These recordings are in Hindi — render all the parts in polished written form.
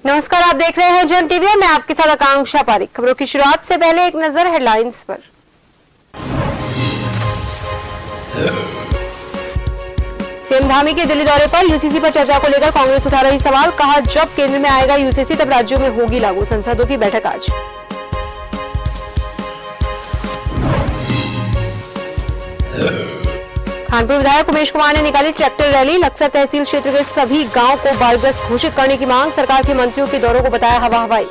नमस्कार, आप देख रहे हैं जन टीवी। मैं आपके साथ आकांक्षा पारिक। खबरों की शुरुआत से पहले एक नजर हेडलाइंस पर। सीएम धामी के दिल्ली दौरे पर यूसीसी पर चर्चा को लेकर कांग्रेस उठा रही सवाल। कहा, जब केंद्र में आएगा यूसीसी तब राज्यों में होगी लागू। संसदों की बैठक आज। कानपुर विधायक उमेश कुमार ने निकाली ट्रैक्टर रैली। लक्सर तहसील क्षेत्र के सभी गांव को बाढ़ग्रस्त घोषित करने की मांग। सरकार के मंत्रियों के दौरों को बताया हवा हवाई।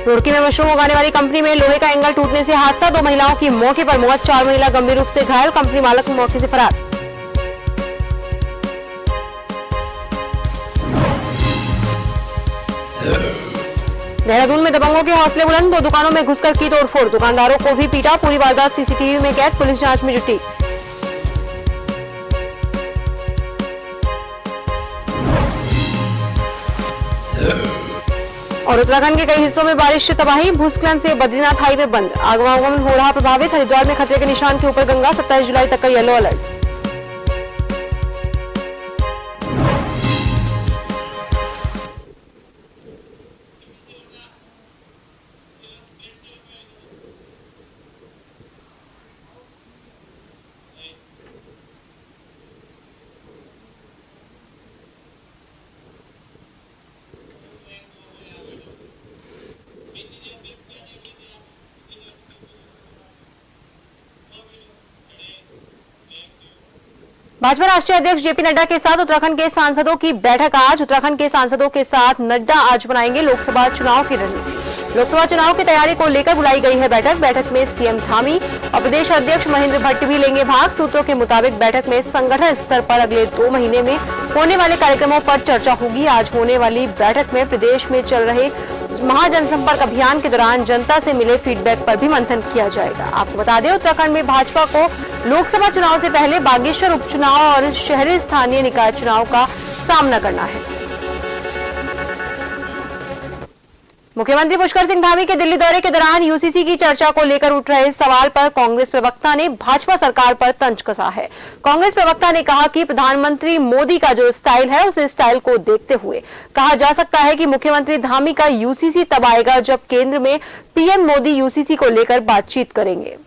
रुड़की में मशरूम उगाने वाली कंपनी में लोहे का एंगल टूटने से हादसा। 2 महिलाओं की मौके पर मौत, 4 महिला गंभीर रूप से घायल। कंपनी मालक मौके से फरार। देहरादून में दबंगों के हौसले बुलंद। 2 दुकानों में घुसकर की तोड़फोड़, दुकानदारों को भी पीटा। पूरी वारदात सीसीटीवी में कैद, पुलिस जांच में जुटी। और उत्तराखंड के कई हिस्सों में बारिश से तबाही। भूस्खलन से बद्रीनाथ हाईवे बंद, आवागमन हो रहा प्रभावित। हरिद्वार में खतरे के निशान के ऊपर गंगा, 27 जुलाई तक का येलो अलर्ट। भाजपा राष्ट्रीय अध्यक्ष जेपी नड्डा के साथ उत्तराखंड के सांसदों की बैठक आज। उत्तराखंड के सांसदों के साथ नड्डा आज बनाएंगे लोकसभा चुनाव की रणनीति। लोकसभा चुनाव की तैयारी को लेकर बुलाई गई है बैठक। बैठक में सीएम धामी और प्रदेश अध्यक्ष महेंद्र भट्ट भी लेंगे भाग। सूत्रों के मुताबिक बैठक में संगठन स्तर पर अगले 2 महीने में होने वाले कार्यक्रमों पर चर्चा होगी। आज होने वाली बैठक में प्रदेश में चल रहे महाजनसंपर्क अभियान के दौरान जनता से मिले फीडबैक पर भी मंथन किया जाएगा। आपको बता दें, उत्तराखंड में भाजपा को लोकसभा चुनाव से पहले बागेश्वर उपचुनाव और शहरी स्थानीय निकाय चुनाव का सामना करना है। मुख्यमंत्री पुष्कर सिंह धामी के दिल्ली दौरे के दौरान यूसीसी की चर्चा को लेकर उठ रहे सवाल पर कांग्रेस प्रवक्ता ने भाजपा सरकार पर तंज कसा है। कांग्रेस प्रवक्ता ने कहा कि प्रधानमंत्री मोदी का जो स्टाइल है, उस स्टाइल को देखते हुए कहा जा सकता है कि मुख्यमंत्री धामी का यूसीसी तब आएगा जब केंद्र में पीएम मोदी यूसीसी को लेकर बातचीत करेंगे।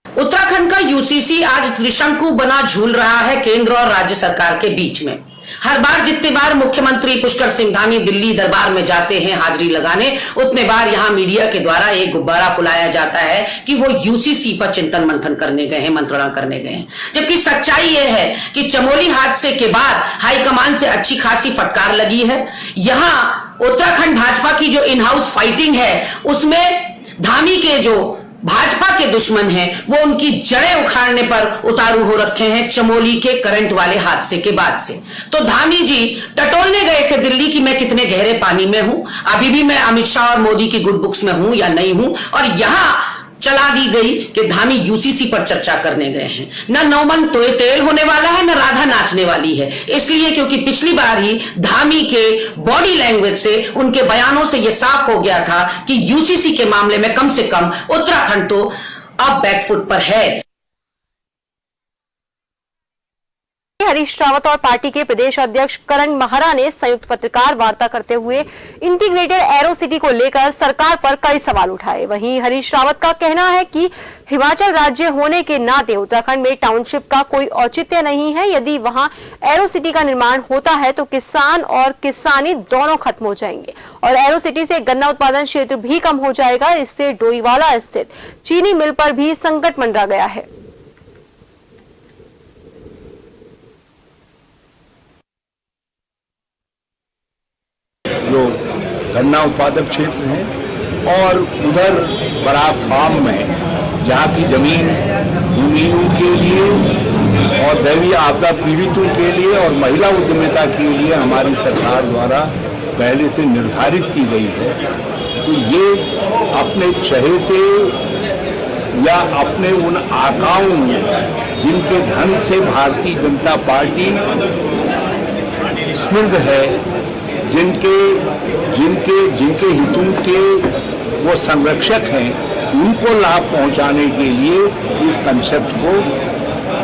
उत्तराखंड का यूसीसी आज त्रिशंकु बना झूल रहा है केंद्र और राज्य सरकार के बीच में। हर बार जितने बार मुख्यमंत्री पुष्कर सिंह धामी दिल्ली दरबार में जाते हैं हाजिरी लगाने, उतने बार यहां मीडिया के द्वारा एक गुब्बारा फुलाया जाता है कि वो यूसीसी पर चिंतन मंथन करने गए हैं, मंत्रणा करने गए हैं। जबकि सच्चाई यह है कि चमोली हादसे के बाद हाईकमान से अच्छी खासी फटकार लगी है। यहां उत्तराखंड भाजपा की जो इन हाउस फाइटिंग है, उसमें धामी के जो भाजपा के दुश्मन हैं, वो उनकी जड़ें उखाड़ने पर उतारू हो रखे हैं चमोली के करंट वाले हादसे के बाद से। तो धामी जी टटोलने गए थे दिल्ली की मैं कितने गहरे पानी में हूं, अभी भी मैं अमित शाह और मोदी की गुड बुक्स में हूं या नहीं हूं, और यहां चला दी गई कि धामी यूसीसी पर चर्चा करने गए हैं। न नौमन तोय तेल होने वाला है, न राधा नाचने वाली है। इसलिए क्योंकि पिछली बार ही धामी के बॉडी लैंग्वेज से, उनके बयानों से यह साफ हो गया था कि यूसीसी के मामले में कम से कम उत्तराखंड तो अब बैकफुट पर है। हरीश रावत और पार्टी के प्रदेश अध्यक्ष करण महरा ने संयुक्त पत्रकार वार्ता करते हुए इंटीग्रेटेड एरो सिटी को लेकर सरकार पर कई सवाल उठाए। वहीं हरीश रावत का कहना है कि हिमाचल राज्य होने के नाते उत्तराखंड में टाउनशिप का कोई औचित्य नहीं है। यदि वहां एरो सिटी का निर्माण होता है तो किसान और किसानी दोनों खत्म हो जाएंगे और एरो सिटी से गन्ना उत्पादन क्षेत्र भी कम हो जाएगा। इससे डोईवाला स्थित चीनी मिल पर भी संकट मंडरा गया है। जो गन्ना उत्पादक क्षेत्र हैं और उधर बराक फार्म में जहाँ की जमीन भूमिहीनों के लिए और दैवीय आपदा पीड़ितों के लिए और महिला उद्यमिता के लिए हमारी सरकार द्वारा पहले से निर्धारित की गई है। तो ये अपने चहेते या अपने उन आकाओं जिनके धन से भारतीय जनता पार्टी समृद्ध है, जिनके हितों के वो संरक्षक हैं, उनको लाभ पहुंचाने के लिए इस कंसेप्ट को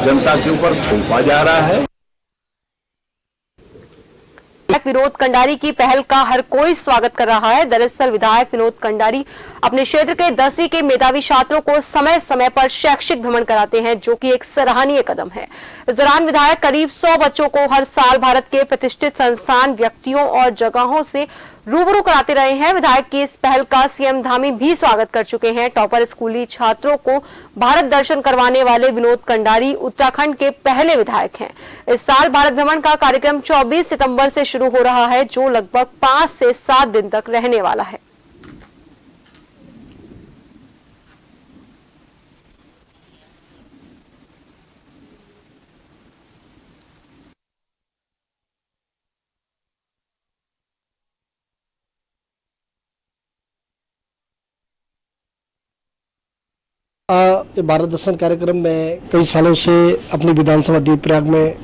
जनता के ऊपर थोपा जा रहा है। विनोद कंडारी की पहल का हर कोई स्वागत कर रहा है। दरअसल विधायक विनोद कंडारी अपने क्षेत्र के 10वीं के मेधावी छात्रों को समय समय पर शैक्षिक भ्रमण कराते हैं, जो कि एक सराहनीय कदम है। इस दौरान विधायक करीब 100 बच्चों को हर साल भारत के प्रतिष्ठित संस्थान, व्यक्तियों और जगहों से रूबरू कराते रहे हैं। विधायक की इस पहल का सीएम धामी भी स्वागत कर चुके हैं। टॉपर स्कूली छात्रों को भारत दर्शन करवाने वाले विनोद कंडारी उत्तराखंड के पहले विधायक हैं। इस साल भारत भ्रमण का कार्यक्रम 24 सितंबर से शुरू हो रहा है, जो लगभग 5 से 7 दिन तक रहने वाला है। भारत दर्शन कार्यक्रम में कई सालों से अपनी विधानसभा देवप्रयाग में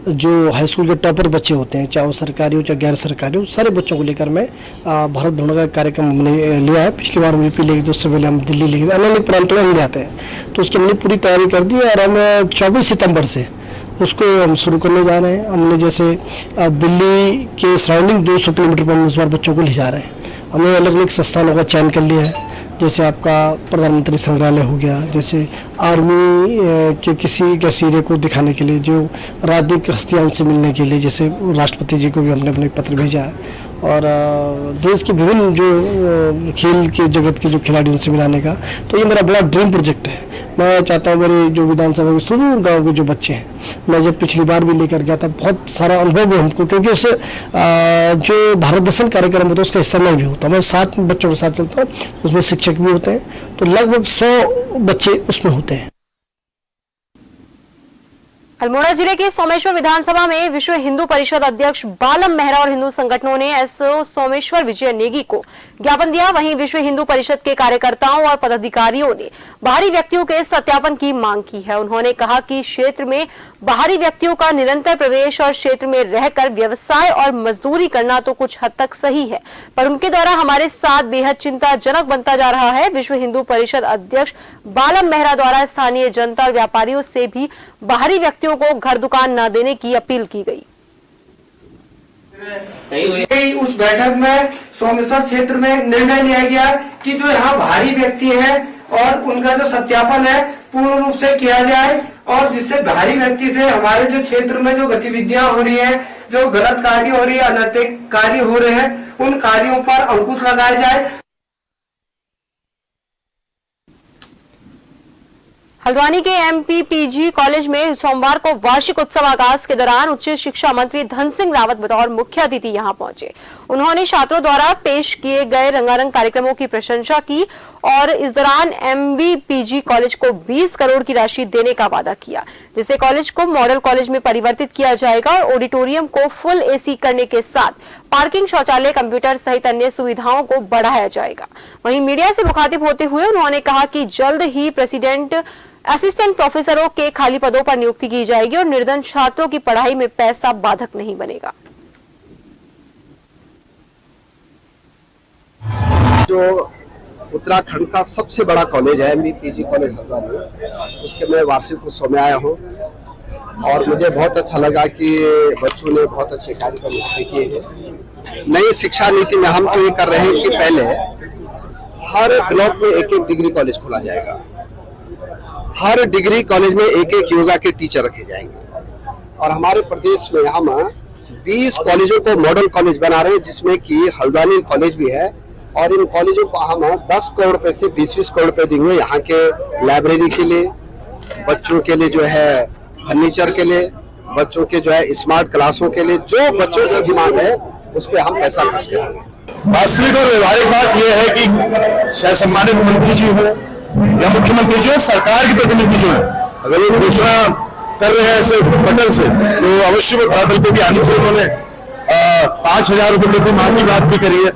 जो हाई स्कूल के टॉपर बच्चे होते हैं, चाहे वो सरकारी हो चाहे गैर सरकारी हो, सारे बच्चों को लेकर मैं भारत भ्रमण का कार्यक्रम हमने लिया है। पिछली बार हम यूपी ले गए थे, उससे पहले हम दिल्ली ले गए थे, अन्य प्रांतों में हम जाते हैं, तो उसकी हमने पूरी तैयारी कर दी और हम 24 सितंबर से उसको हम शुरू करने जा रहे हैं। हमने जैसे दिल्ली के सराउंडिंग 200 किलोमीटर पर हम इस बार बच्चों को ले जा रहे हैं। हमने अलग अलग संस्थानों का चयन कर लिया है, जैसे आपका प्रधानमंत्री संग्रहालय हो गया, जैसे आर्मी के किसी गसीरे को दिखाने के लिए, जो राजनीतिक हस्तियां उनसे मिलने के लिए, जैसे राष्ट्रपति जी को भी हमने अपने पत्र भेजा है, और देश के विभिन्न जो खेल के जगत के जो खिलाड़ी उनसे मिलाने का। तो ये मेरा बड़ा ड्रीम प्रोजेक्ट है। मैं चाहता हूँ मेरे जो विधानसभा के सुदूर गाँव के जो बच्चे हैं, मैं जब पिछली बार भी लेकर गया था, बहुत सारा अनुभव है हमको, क्योंकि उससे जो भारत दर्शन कार्यक्रम होता है उसका हिस्सा मैं भी होता हूँ। मैं 7 बच्चों के साथ चलता हूँ, उसमें शिक्षक भी होते हैं, तो लगभग 100 बच्चे उसमें होते हैं। अल्मोड़ा जिले के सोमेश्वर विधानसभा में विश्व हिंदू परिषद अध्यक्ष बालम मेहरा और हिंदू संगठनों ने एसओ सोमेश्वर विजय नेगी को ज्ञापन दिया। वहीं विश्व हिंदू परिषद के कार्यकर्ताओं और पदाधिकारियों ने बाहरी व्यक्तियों के सत्यापन की मांग की है। उन्होंने कहा कि क्षेत्र में बाहरी व्यक्तियों का निरंतर प्रवेश और क्षेत्र में रहकर व्यवसाय और मजदूरी करना तो कुछ हद तक सही है, पर उनके द्वारा हमारे साथ बेहद चिंताजनक बनता जा रहा है। विश्व हिंदू परिषद अध्यक्ष बालम मेहरा द्वारा स्थानीय जनता और व्यापारियों से भी बाहरी व्यक्तियों को घर दुकान न देने की अपील की गई। उस बैठक में सोमेश्वर क्षेत्र में निर्णय लिया गया कि जो यहाँ बाहरी व्यक्ति है और उनका जो सत्यापन है पूर्ण रूप से किया जाए, और जिससे बाहरी व्यक्ति से हमारे जो क्षेत्र में जो गतिविधियां हो रही है, जो गलत कार्य हो रही है, अनैतिक कार्य हो रहे हैं, उन कार्यों पर अंकुश लगाया जाए। हल्द्वानी के एमपीपीजी कॉलेज में सोमवार को वार्षिक उत्सव आगाज के दौरान उच्च शिक्षा मंत्री धन सिंह रावत बतौर मुख्य अतिथि यहां पहुंचे। उन्होंने छात्रों द्वारा पेश किए गए रंगारंग कार्यक्रमों की प्रशंसा की और इस दौरान एमबीपीजी कॉलेज को 20 करोड़ की राशि देने का वादा किया, जिससे कॉलेज को मॉडल कॉलेज में परिवर्तित किया जाएगा और ऑडिटोरियम को फुल एसी करने के साथ पार्किंग, शौचालय, कंप्यूटर सहित अन्य सुविधाओं को बढ़ाया जाएगा। वहीं मीडिया से मुखातिब होते हुए उन्होंने कहा कि जल्द ही असिस्टेंट प्रोफेसरों के खाली पदों पर नियुक्ति की जाएगी और निर्धन छात्रों की पढ़ाई में पैसा बाधक नहीं बनेगा। जो उत्तराखंड का सबसे बड़ा कॉलेज है एमबीपीजी कॉलेज हल्द्वानी, उसके मैं वार्षिक उत्सव में आया हूँ और मुझे बहुत अच्छा लगा कि बच्चों ने बहुत अच्छे कार्यक्रम इसमें किए हैं। नई शिक्षा नीति में हम तो ये कर रहे हैं कि पहले हर ब्लॉक में एक डिग्री कॉलेज खोला जाएगा, हर डिग्री कॉलेज में एक योगा के टीचर रखे जाएंगे, और हमारे प्रदेश में हम 20 कॉलेजों को मॉडल कॉलेज बना रहे हैं, जिसमें कि हल्द्वानी कॉलेज भी है, और इन कॉलेजों को हम 10 करोड़ रुपए से 20-20 करोड़ रुपए देंगे यहाँ के लाइब्रेरी के लिए, बच्चों के लिए जो है फर्नीचर के लिए, बच्चों के जो है स्मार्ट क्लासों के लिए, जो बच्चों की डिमांड है उस पर हम पैसा खर्च करेंगे। वास्तविक और व्यवहारिक बात यह है कि शायद सम्मानित मंत्री जी हो या मुख्यमंत्री जी हो, सरकार के प्रतिनिधि जो है, अगर वो घोषणा कर रहे हैं ऐसे बटन से, तो अवश्य वो धरातल पे भी आनी चाहिए। उन्होंने 5,000 रुपए की मांग की बात भी करी है,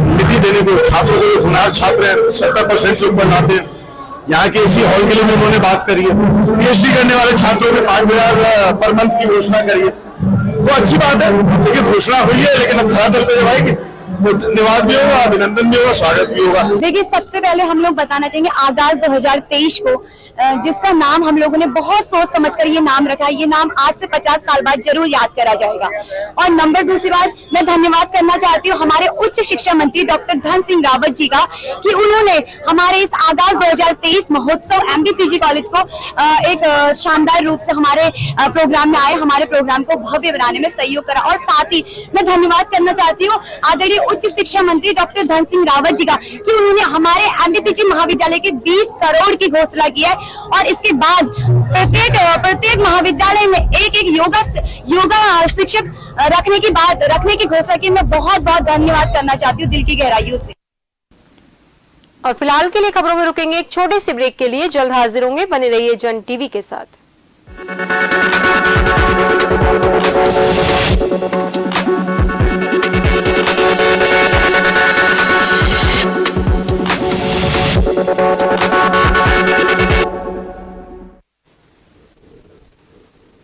निधि देने को छात्रों को, हुनर छात्र हैं 70% से ऊपर लाते हैं, यहाँ के इसी हॉल के लिए भी उन्होंने बात करी है। पीएचडी करने वाले छात्रों में 5,000 पर मंथ की घोषणा करी है, वो अच्छी बात है, लेकिन घोषणा हुई है, लेकिन अब धरातल पे जब आएगी वो धन्यवाद भी होगा, अभिनंदन भी होगा, स्वागत भी होगा। देखिए, सबसे पहले हम लोग बताना चाहेंगे आगाज 2023 को, जिसका नाम हम लोगों ने बहुत सोच समझकर ये नाम रखा है। ये नाम आज से 50 साल बाद जरूर याद करा जाएगा। और नंबर दूसरी बात, मैं धन्यवाद करना चाहती हूँ हमारे उच्च शिक्षा मंत्री डॉक्टर धन सिंह रावत जी का, कि उन्होंने हमारे इस आगाज 2023 महोत्सव एमबीपीजी कॉलेज को एक शानदार रूप से हमारे प्रोग्राम में आए, हमारे प्रोग्राम को भव्य बनाने में सहयोग करा। और साथ ही मैं धन्यवाद करना चाहती हूँ आदरणीय उच्च शिक्षा मंत्री डॉक्टर धन सिंह रावत जी का, कि उन्होंने हमारे एमबीपीजी महाविद्यालय के 20 करोड़ की घोषणा की है। और इसके बाद प्रत्येक महाविद्यालय में एक योगा शिक्षक रखने की घोषणा की। मैं बहुत बहुत धन्यवाद करना चाहती हूँ दिल की गहराइयों से। और फिलहाल के लिए खबरों में रुकेंगे एक छोटे से ब्रेक के लिए, जल्द हाजिर होंगे, बने रहिए जन टीवी के साथ।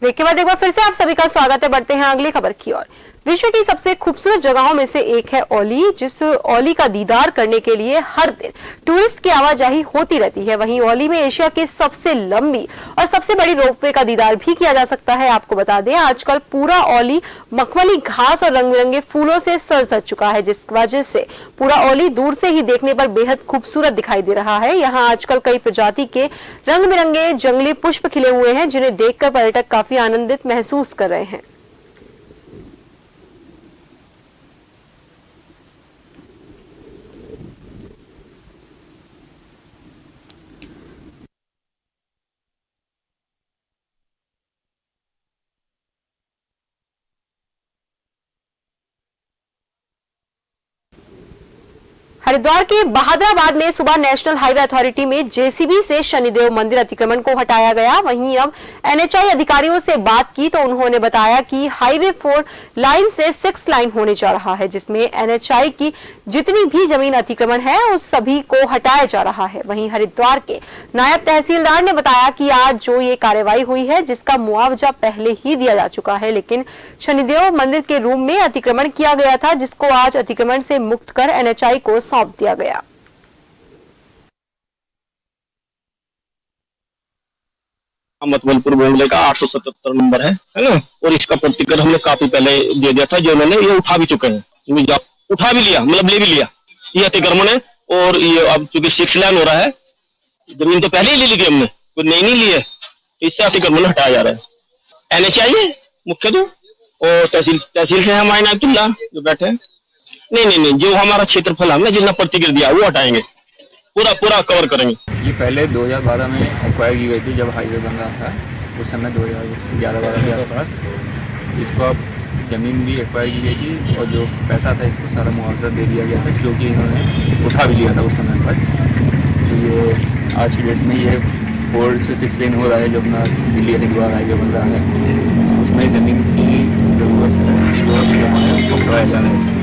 ब्रेक के बाद एक बार फिर से आप सभी का स्वागत है। बढ़ते हैं अगली खबर की ओर। विश्व की सबसे खूबसूरत जगहों में से एक है औली, जिस औली का दीदार करने के लिए हर दिन टूरिस्ट की आवाजाही होती रहती है। वहीं औली में एशिया की सबसे लंबी और सबसे बड़ी रोपवे का दीदार भी किया जा सकता है। आपको बता दें, आजकल पूरा औली मखमली घास और रंग बिरंगे फूलों से सज चुका है, जिस वजह से पूरा औली दूर से ही देखने पर बेहद खूबसूरत दिखाई दे रहा है। यहाँ आजकल कई प्रजाति के रंग बिरंगे जंगली पुष्प खिले हुए हैं, जिन्हें देखकर पर्यटक काफी आनंदित महसूस कर रहे हैं। हरिद्वार के बहादुराबाद में सुबह नेशनल हाईवे अथॉरिटी में जेसीबी से शनिदेव मंदिर अतिक्रमण को हटाया गया। वहीं अब एनएचआई अधिकारियों से बात की तो उन्होंने बताया कि हाईवे 4 लाइन से 6 लाइन होने जा रहा है, जिसमें एनएचआई की जितनी भी जमीन अतिक्रमण है उस सभी को हटाया जा रहा है। वहीं हरिद्वार के नायब तहसीलदार ने बताया कि आज जो ये कार्रवाई हुई है, जिसका मुआवजा पहले ही दिया जा चुका है, लेकिन शनिदेव मंदिर के रूम में अतिक्रमण किया गया था, जिसको आज अतिक्रमण से मुक्त कर एनएचआई को सौंप दिया गया। मतवलपुर मोहल्ले का 877 नंबर है ना, और इसका प्रतिकर हमने काफी पहले दे दिया था, जो उन्होंने ये उठा भी चुके हैं, उठा भी लिया, मतलब ले भी लिया ये अतिक्रमण है। और ये अब चूंकि 6 लाइन हो रहा है, जमीन तो पहले ही ले ली थी हमने, कोई नई नहीं ली है, इससे अतिक्रमण हटाया जा रहा है। एनएचआई है मुख्य जो, और तहसील से है हमारे नायतुल्ला जो बैठे हैं। नहीं, जो हमारा क्षेत्रफल हमने जितना प्रतिक्रिया दिया वो हटाएंगे, पूरा कवर करेंगे। ये पहले 2012 में एक्वायर की गई थी, जब हाईवे बन रहा था उस समय 2011-12 के आसपास। इसको अब ज़मीन भी एक्वायर की गई थी और जो पैसा था इसको सारा मुआवजा दे दिया गया था, क्योंकि इन्होंने उठा भी लिया था उस समय पर। तो ये आज की डेट में ये 4 से 6 लेन हो रहा है, जो अपना दिल्ली हरिद्वार हाईवे बन रहा है, उसमें ज़मीन की ज़रूरत है, उसको हटाया जा रहा है।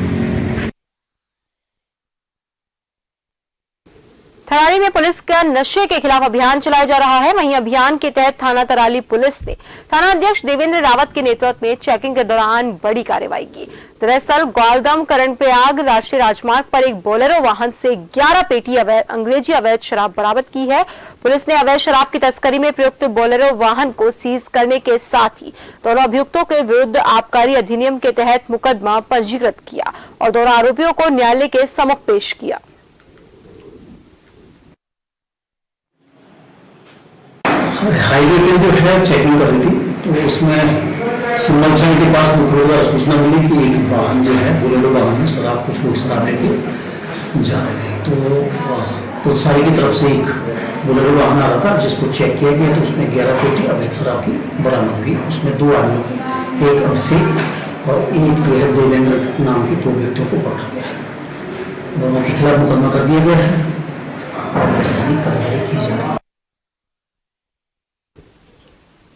थराली में पुलिस का नशे के खिलाफ अभियान चलाया जा रहा है। वहीं अभियान के तहत थाना थराली पुलिस ने थाना अध्यक्ष देवेंद्र रावत के नेतृत्व में चेकिंग के दौरान बड़ी कार्रवाई की। दरअसल ग्वालदम करणप्रयाग राष्ट्रीय राजमार्ग पर एक बोलेरो वाहन से 11 पेटी अंग्रेजी अवैध शराब बरामद की है। पुलिस ने अवैध शराब की तस्करी में प्रयुक्त बोलेरो वाहन को सीज करने के साथ ही दोनों अभियुक्तों के विरुद्ध आबकारी अधिनियम के तहत मुकदमा पंजीकृत किया और दोनों आरोपियों को न्यायालय के सम्मुख पेश किया। हाईवे पे जो है चेकिंग कर रही थी, तो उसमें सिमरचंद के पास मुखबिर सूचना मिली कि एक वाहन जो है बोलेरो वाहन में शराब, कुछ लोग शराब लेके जा रहे हैं। तो पुलिसारी की तरफ से एक बोलेरो वाहन आ रहा था, जिसको चेक किया गया तो उसमें 11 पेटी अवैध शराब की बरामद हुई। उसमें 2 आदमी, एक अभिषेक और एक जो है देवेंद्र नाम के 2 व्यक्तियों को पकड़ा गया। दोनों के खिलाफ मुकदमा कर दिया गया है और कार्रवाई की जा रही है।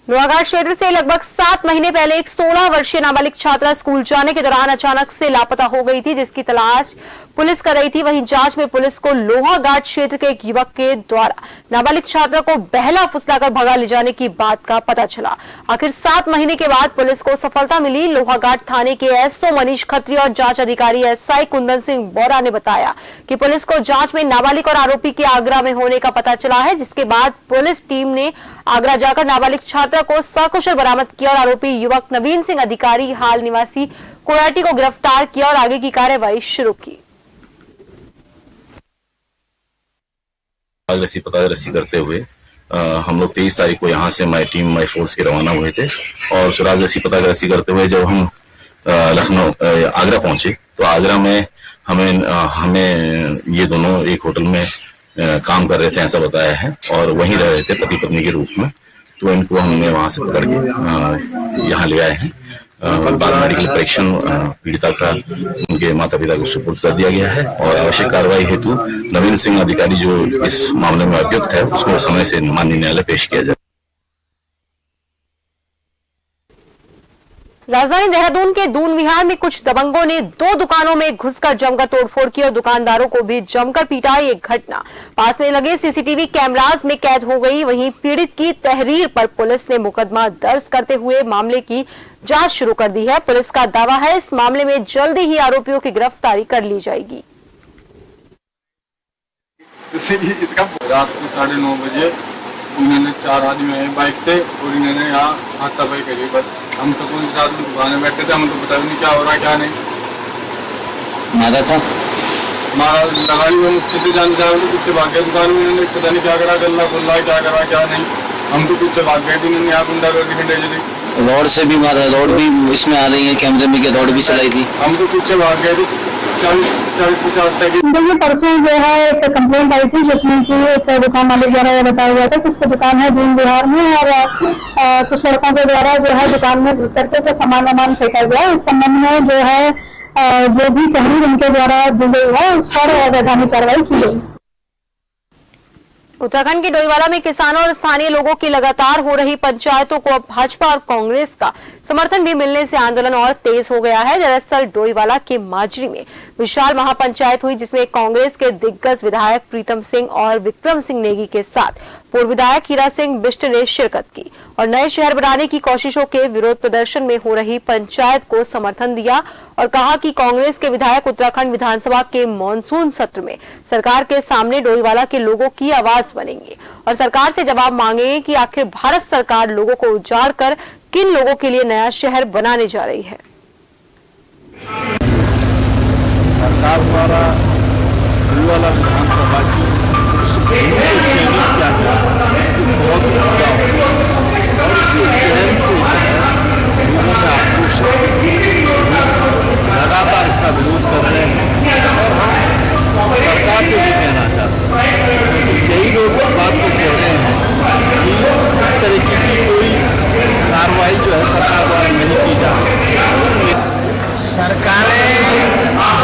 लोहाघाट क्षेत्र से लगभग 7 महीने पहले एक 16 वर्षीय नाबालिग छात्रा स्कूल जाने के दौरान अचानक से लापता हो गई थी, जिसकी तलाश पुलिस कर रही थी। वहीं जांच में पुलिस को लोहाघाट क्षेत्र के एक युवक के द्वारा नाबालिग छात्रा को बहला फुसलाकर भगा ले जाने की बात का पता चला। आखिर 7 महीने के बाद पुलिस को सफलता मिली। लोहाघाट थाने के एसओ मनीष खत्री और जांच अधिकारी एसआई कुंदन सिंह बोरा ने बताया कि पुलिस को जांच में नाबालिग और आरोपी के आगरा में होने का पता चला है, जिसके बाद पुलिस टीम ने आगरा जाकर नाबालिग छात्रा को सकुशल बरामद किया और आरोपी युवक नवीन सिंह अधिकारी हाल निवासी कोराटी को गिरफ्तार किया और आगे की कार्यवाही शुरू की। रसी करते हुए हम लोग 23 तारीख को यहाँ से माई टीम माई फोर्स के रवाना हुए थे और सुराग रसी पतारसी करते हुए जब हम लखनऊ आगरा पहुंचे तो आगरा में हमें ये दोनों एक होटल में काम कर रहे थे ऐसा बताया है और वहीं रह रहे थे पति पत्नी के रूप में। तो इनको हमने वहां से पकड़ के यहाँ ले आए हैं। बाद मेडिकल परीक्षण पीड़िता का उनके माता पिता को सुपुर्द कर दिया गया है और आवश्यक कार्रवाई हेतु नवीन सिंह अधिकारी जो इस मामले में अभियुक्त है उसको समय से माननीय न्यायालय पेश किया जाए। राजधानी देहरादून के दून विहार में कुछ दबंगों ने 2 दुकानों में घुसकर जमकर तोड़फोड़ की और दुकानदारों को भी जमकर पीटा। ये घटना पास में लगे सीसीटीवी कैमरास में कैद हो गई। वहीं पीड़ित की तहरीर पर पुलिस ने मुकदमा दर्ज करते हुए मामले की जांच शुरू कर दी है। पुलिस का दावा है इस मामले में जल्दी ही आरोपियों की गिरफ्तारी कर ली जाएगी। रात को 9:30 बजे उन्होंने 4 आदमी आए बाइक से और इन्होंने यहाँ हाथापाई करी। बस हम तो कोई साथ दुकान में बैठे थे, हम तो पता नहीं क्या हो रहा क्या नहीं। मारा था लगानी में मुझसे से जान जा पीछे भाग गए दुकान में। इन्होंने पता नहीं क्या करा, गल्ला खुल्ला क्या करा क्या नहीं। हम तो पीछे भाग गए थे, इन्होंने यहाँ गुंडा करके खंडे चली। रोड से भी मारा, रोड भी इसमें आ रही है, कैमरे में रोड भी चलाई थी। हम तो पीछे भाग गए थे 40-50 तक। ये परसों जो है एक कंप्लेंट आई थी जिसमें कि एक दुकान मालिक द्वारा यह बताया गया था कि उसकी दुकान है दून बिहार में और कुछ लड़कों के द्वारा जो है दुकान में घुस करके सामान फेंका गया। इस संबंध में जो है जो भी तहरीर उनके द्वारा दी गई है उस पर वैधानिक कार्रवाई की गई। उत्तराखंड के डोईवाला में किसानों और स्थानीय लोगों की लगातार हो रही पंचायतों को अब भाजपा और कांग्रेस का समर्थन भी मिलने से आंदोलन और तेज हो गया है। दरअसल डोईवाला के माजरी में विशाल महापंचायत हुई, जिसमें कांग्रेस के दिग्गज विधायक प्रीतम सिंह और विक्रम सिंह नेगी के साथ पूर्व विधायक हीरा सिंह बिष्ट ने शिरकत की और नए शहर बनाने की कोशिशों के विरोध प्रदर्शन में हो रही पंचायत को समर्थन दिया और कहा कि कांग्रेस के विधायक उत्तराखंड विधानसभा के मॉनसून सत्र में सरकार के सामने डोईवाला के लोगों की आवाज बनेंगे और सरकार से जवाब मांगेंगे कि आखिर भारत सरकार लोगों को उजाड़ कर किन लोगों के लिए नया शहर बनाने जा रही है। सरकार द्वारा डोईवाला विधानसभा की लगातार इसका विरोध कर रहे हैं और सरकार से भी कहना चाहते हैं। कई लोग इस बात को कह रहे हैं कि इस तरीके की कोई कार्रवाई जो है सरकार द्वारा नहीं की जा रही। सरकारें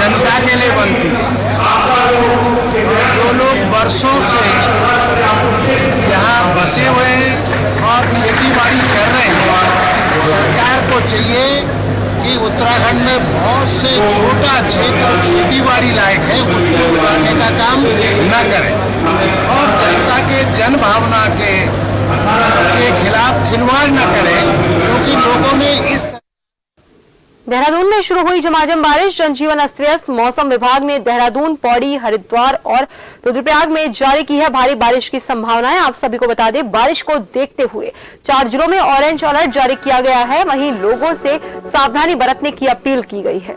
जनता के लिए बनती है। जो लोग वर्षों से यहाँ बसे हुए हैं और खेती बाड़ी कर रहे हैं, सरकार को चाहिए कि उत्तराखंड में बहुत से छोटा क्षेत्र खेती बाड़ी लायक है उसको उगाने का काम न करें और जनता के जन भावना के खिलाफ खिलवाड़ न करें, क्योंकि लोगों ने इस देहरादून में शुरू हुई झमाझम बारिश, जनजीवन अस्त व्यस्त। मौसम विभाग ने देहरादून, पौड़ी, हरिद्वार और रुद्रप्रयाग में जारी की है भारी बारिश की संभावनाएं। आप सभी को बता दें, बारिश को देखते हुए 4 जिलों में ऑरेंज अलर्ट जारी किया गया है। वहीं लोगों से सावधानी बरतने की अपील की गई है।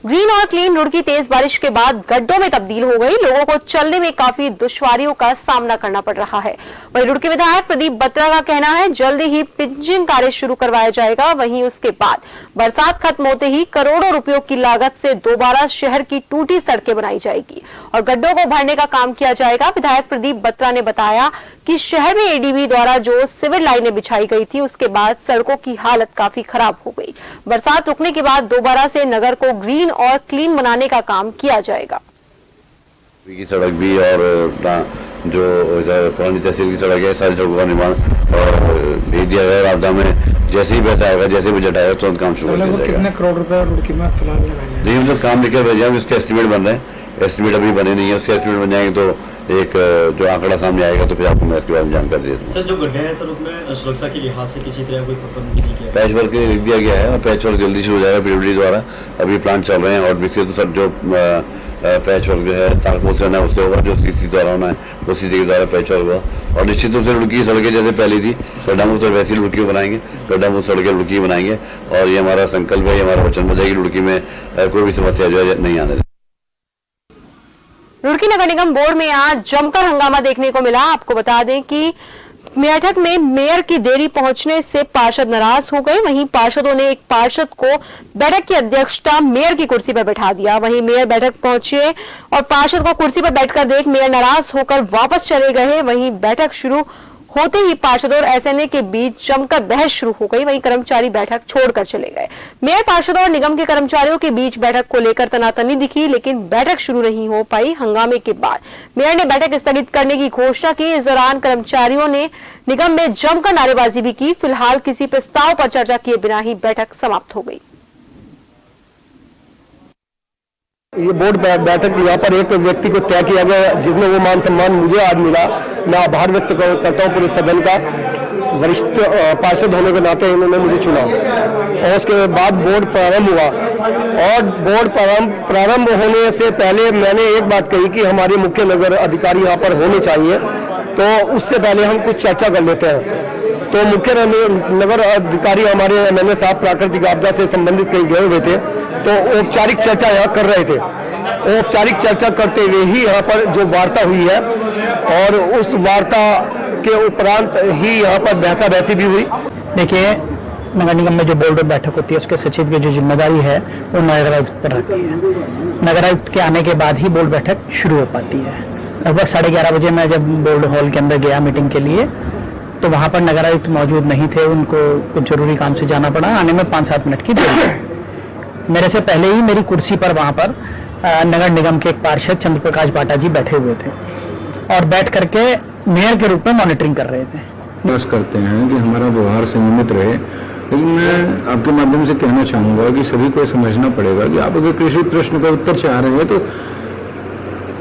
ग्रीन और क्लीन रुड़की तेज बारिश के बाद गड्ढों में तब्दील हो गई। लोगों को चलने में काफी दुश्वारियों का सामना करना पड़ रहा है। वहीं रुड़की विधायक प्रदीप बत्रा का कहना है जल्दी ही पिंचिंग कार्य शुरू करवाया जाएगा। वहीं उसके बाद बरसात खत्म होते ही करोड़ों रुपयों की लागत से दोबारा शहर की टूटी सड़कें बनाई जाएगी और गड्ढों को भरने का काम किया जाएगा। विधायक प्रदीप बत्रा ने बताया कि शहर में एडीबी द्वारा जो सिविल लाइनें बिछाई गई थी उसके बाद सड़कों की हालत काफी खराब हो गई। बरसात रुकने के बाद दोबारा से नगर को ग्रीन और क्लीन बनाने का काम किया जाएगा। की सड़क भी और जो इधर पुरानी तहसील की सड़क है, सारी सड़कों का निर्माण भेज दिया गया। आपदा में जैसे ही पैसा आएगा, जैसे बजट आएगा, तुरंत काम शुरू कर दिया जाएगा। कितने करोड़ रुपए रुड़की में फिलहाल लगाए? नहीं, हम सब काम लेकर भेजे हैं, उसके एस्टिमेट बन रहे हैं। एस्टिमेट अभी बने नहीं है, उसके एस्टिमेट बन जाएंगे तो एक जो आंकड़ा सामने आएगा तो फिर आपको मैं इसके बारे में जानकारी दे दूँगा। सर, जो गड्ढे हैं सर, उसमें सुरक्षा के लिहाज से किसी तरह कोई प्रबंध नहीं किया? पैच वर्क लिख दिया गया है और पैच वर्क जल्दी शुरू हो जाएगा पीडब्ल्यूडी द्वारा। अभी प्लांट चल रहे हैं और विकसित तो सर जो पैच वर्क जो है तारकों से होना है उससे होगा, जो सीसी द्वारा होना है वो सीसी के द्वारा पैच वर्क होगा। और निश्चित रूप से रुड़की की सड़कें जैसे पहले थी गड्ढा मुक्त वैसी रुड़की बनाएंगे, गड्ढा मुक्त सड़कें रुड़की बनाएंगे और ये हमारा संकल्प है, ये हमारा वचन हो जाएगी रुड़की में कोई भी समस्या जो है नहीं आने देगी। रुड़की नगर निगम बोर्ड में आज जमकर हंगामा देखने को मिला। आपको बता दें कि बैठक में मेयर की देरी पहुंचने से पार्षद नाराज हो गए। वहीं पार्षदों ने एक पार्षद को बैठक की अध्यक्षता मेयर की कुर्सी पर बैठा दिया। वहीं मेयर बैठक पहुंचे और पार्षद को कुर्सी पर बैठकर देख मेयर नाराज होकर वापस चले गए। वहीं बैठक शुरू होते ही पार्षदों और एसएनए के बीच जमकर बहस शुरू हो गई। वहीं कर्मचारी बैठक छोड़कर चले गए। मेयर, पार्षदों और निगम के कर्मचारियों के बीच बैठक को लेकर तनातनी दिखी, लेकिन बैठक शुरू नहीं हो पाई। हंगामे के बाद मेयर ने बैठक स्थगित करने की घोषणा की। इस दौरान कर्मचारियों ने निगम में जमकर नारेबाजी भी की। फिलहाल किसी प्रस्ताव पर चर्चा किए बिना ही बैठक समाप्त हो गई। ये बोर्ड बैठक यहाँ पर एक व्यक्ति को तय किया गया जिसमें वो मान सम्मान मुझे आज मिला। मैं आभार व्यक्त करता हूँ पूरे सदन का। वरिष्ठ पार्षद होने के नाते इन्होंने मुझे चुना और उसके बाद बोर्ड प्रारंभ हुआ। और बोर्ड प्रारंभ होने से पहले मैंने एक बात कही कि हमारे मुख्य नगर अधिकारी यहाँ पर होने चाहिए, तो उससे पहले हम कुछ चर्चा कर लेते हैं। तो मुख्य नगर अधिकारी हमारे एमएनए साहब प्राकृतिक आपदा से संबंधित कहीं गए हुए थे, तो औपचारिक चर्चा यहाँ कर रहे थे। औपचारिक चर्चा करते हुए ही यहाँ पर जो वार्ता हुई है और उस वार्ता के उपरांत ही यहाँ पर बहसा बहसी भी हुई। देखिए, नगर निगम में जो बोर्ड बैठक होती है उसके सचिव की जो जिम्मेदारी है वो नगर आयुक्त पर रहती है। नगर आयुक्त के आने के बाद ही बोर्ड बैठक शुरू हो पाती है। लगभग 11:30 बजे मैं जब बोर्ड हॉल के अंदर गया मीटिंग के लिए, तो वहाँ पर नगर आयुक्त मौजूद नहीं थे। उनको कुछ जरूरी काम से जाना पड़ा। आने में 5-7 मिनट की देरी। मेरे से पहले ही मेरी कुर्सी पर वहाँ पर नगर निगम के एक पार्षद चंद्र प्रकाश बाटा जी बैठे हुए थे और बैठ करके मेयर के रूप में मॉनिटरिंग कर रहे थे। प्रयास करते हैं कि हमारा व्यवहार संयमित रहे, लेकिन मैं आपके माध्यम से कहना चाहूंगा कि सभी को समझना पड़ेगा कि आप अगर किसी प्रश्न का उत्तर चाह रहे हैं तो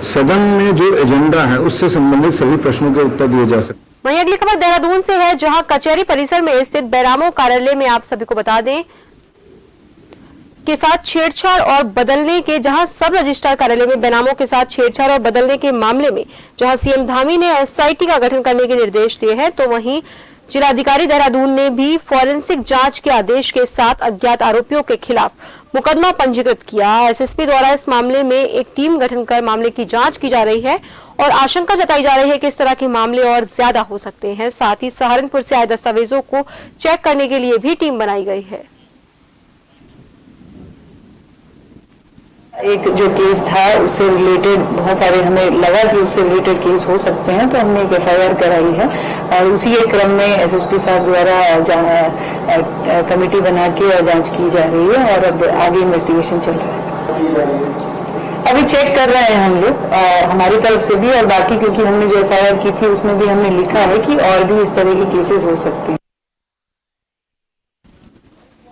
सदन में जो एजेंडा है उससे संबंधित सभी प्रश्नों के उत्तर दिए जा सकते। वहीं अगली खबर देहरादून से है, जहां कचहरी परिसर में स्थित बैरामो कार्यालय में आप सभी को बता दें के साथ छेड़छाड़ और बदलने के जहां सब रजिस्ट्रार कार्यालय में बेनामों के साथ छेड़छाड़ और बदलने के मामले में जहां सीएम धामी ने एसआईटी का गठन करने के निर्देश दिए हैं, तो वहीं जिलाधिकारी देहरादून ने भी फॉरेंसिक जांच के आदेश के साथ अज्ञात आरोपियों के खिलाफ मुकदमा पंजीकृत किया। एसएसपी द्वारा इस मामले में एक टीम गठन कर मामले की जांच की जा रही है और आशंका जताई जा रही है कि इस तरह के मामले और ज्यादा हो सकते हैं। साथ ही सहारनपुर से आए दस्तावेजों को चेक करने के लिए भी टीम बनाई गई है। एक जो केस था उससे रिलेटेड बहुत सारे हमें लगा कि उससे रिलेटेड केस हो सकते हैं, तो हमने एक एफआईआर कराई है और उसी के क्रम में एसएसपी साहब द्वारा कमेटी बना के और जांच की जा रही है और अब आगे इन्वेस्टिगेशन चल रहा है। अभी चेक कर रहे हैं हम लोग हमारी तरफ से भी और बाकी, क्योंकि हमने जो एफआईआर की थी उसमें भी हमने लिखा है कि और भी इस तरह के केसेस हो सकते हैं।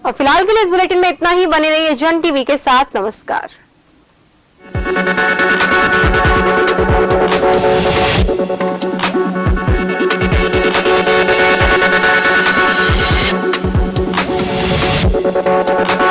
और फिलहाल के लिए इस बुलेटिन में इतना ही। बने रहिए जन टीवी के साथ। नमस्कार। Thank you.